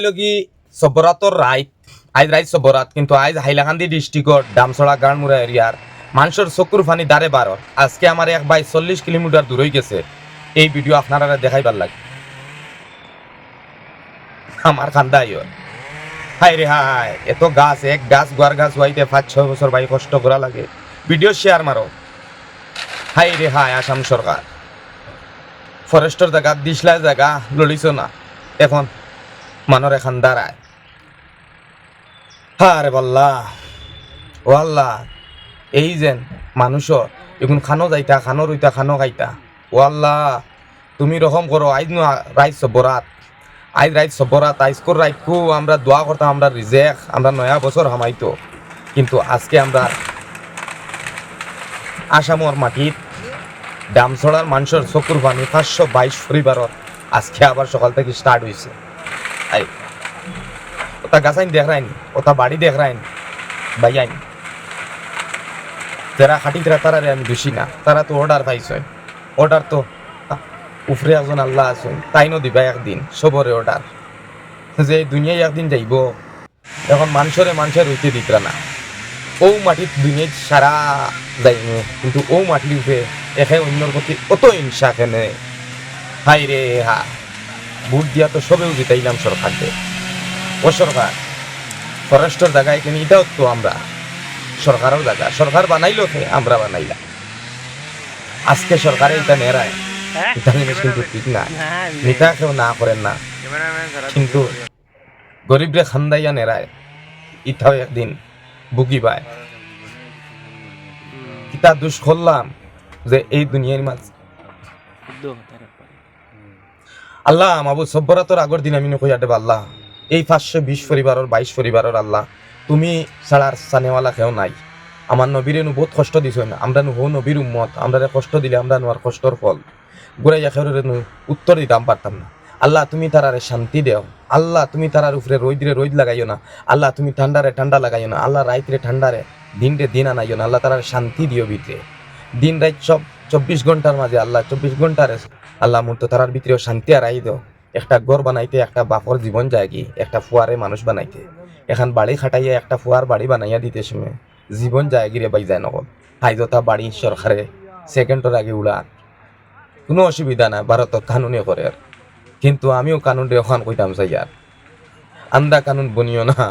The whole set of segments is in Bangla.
লগি সবরাতর রাইত আজ রাইত সবরাত কিন্তু আজ হাইলাকান্দি ডিস্ট্রিক্টর ডামছড়া গাড়মুড়া এরিয়ার মানুষের চকুর ফানি দাঁড়ে বারর আজকে আমার এক ভাই 40 কিলোমিটার দূর হয়ে গেছে। এই ভিডিও আপনারা দেখাইবার লাগে আমার খান্দা হাই রে হাই এত গাছ এক গাছ গোয়ার গাছ হইতে 5-6 বছর ভাই কষ্ট করা লাগে। ভিডিও শেয়ার মারো। হাই রে হাই আসাম সরকার ফরেস্টর জায়গা দিশলা জায়গা লড়িছ না এখন মানর এখান দাঁড়ায়। হারে বল্লা ও আল্লাহ এই যেন মানুষর এখন খানো যাইতা খানো রইতা খানো খাইতা ও আল্লাহ তুমি রকম করো আইজ রাইত সবরাত আইজ রাইত সবরাত আইজকর রাইতকু আমরা দোয়া করতাম আমরা রিজেক আমরা নয়া বছর হামাইতো কিন্তু আজকে আমরা আসামর মাটির ডামছড়ার মানুষের চকুর পানি 522 পরিবারত আজকে আবার সকাল থেকে স্টার্ট হয়েছে। আই ওটা গাছাইন দেখ রাইন ওটা বাড়ি দেখ রাইন বাইয়াইন যারা খাটি তারা আমি দোষী না, তারা তো অর্ডার পাইছে। অর্ডার তো উফরে একজন আল্লাহ আছেন তাইনও দিবা একদিন সবরে অর্ডার যে দুনিয়ায় একদিন যাইব। এখন মানুষের হইতে দিতরা না ও মাটির দুনিয়ায় সারা যাইব কিন্তু ও মাটির উঠে একে অন্যর প্রতি অত হিংসা কেনে। হাই রে হা ভোট দিয়া তো সবেও জিতাইলাম সরকারকে। ও সরকার ফরেস্টর জায়গায় কেন এটাও তো আমরা সরকারও জায়গা সরকার বানাইলো আমরা বানাইলাম। আজকে সরকারে এটা নেড়ায় এটা জিনিস কিন্তু ঠিক না, নেতা কেউ না করেন না কিন্তু গরিবরে খান্দাইয়া নেড়ায় ইটাও একদিন বুকি পায়। কিতা দুষ করলাম যে এই দুনিয়ার মাঝ আল্লাহ মাবুদ সব্বরাতর আগর দিন আমি নকইয়া দেব আল্লাহ এই 520 পরিবারের 22 পরিবারের আল্লাহ তুমি ছাড়ার সানেওয়ালা কেউ নাই। আমার নবীরে নু বহুত কষ্ট দিছ না, আমরা নু হো নবীর উম্মত, আমরা কষ্ট দিলে আমরা নোয়ার কষ্টর ফল গুড়াইয়া খেয়ে নু উত্তর দিতাম পারতাম না। আল্লাহ তুমি তারারে শান্তি দেও, আল্লাহ তুমি তারার উপরে রোদ্রে রোদ লাগাইও না, আল্লাহ তুমি ঠান্ডারে ঠান্ডা লাগাইও না, আল্লাহ রাইতরে ঠান্ডারে দিনরে দিন আনাইও না, আল্লাহ তারার শান্তি দিও ভিতরে দিন রাত সব 24 ঘন্টার মাঝে আল্লাহ 24 ঘন্টার আল্লাহ মূর্ত তারার ভিতরেও শান্তি আর আই দেও। একটা ঘর বানাইতে একটা বাপর জীবন যায় কি একটা ফুয়ারে মানুষ বানাইতে এখন বাড়ি খাটাইয়া একটা ফুয়ার বাড়ি বানাইয়া দিতে সময় জীবন যায় গিরে বাই যায় নকল হাইজতা বাড়ি সরকারে সেকেন্ডের আগে উড়ান কোনো অসুবিধা নাই ভারত কানুনে করে আর কিন্তু আমিও কানুন ওখান কইতাম চাই আর আন্দা কানুন বনিও না,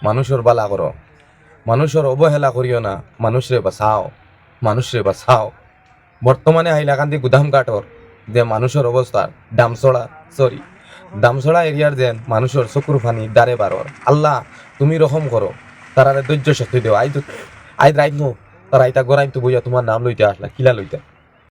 মানুষের বালা করো, মানুষের অবহেলা করিও না, মানুষরে বাঁচাও মানুষরে বাঁচাও। বর্তমানে হাইলাকান্দি গুদাম কাঠর যে মানুষের অবস্থা দামছড়া এরিয়ার যেন মানুষের চকুর ফানি দাঁড়ে বারর আল্লাহ তুমি রকম করো তারারে ধৈর্য শক্তি দেও। আইজ রাইত নো তারা আইতা গড়াইতো বইয়া তোমার নাম লইতে আসলা কিলা লইতে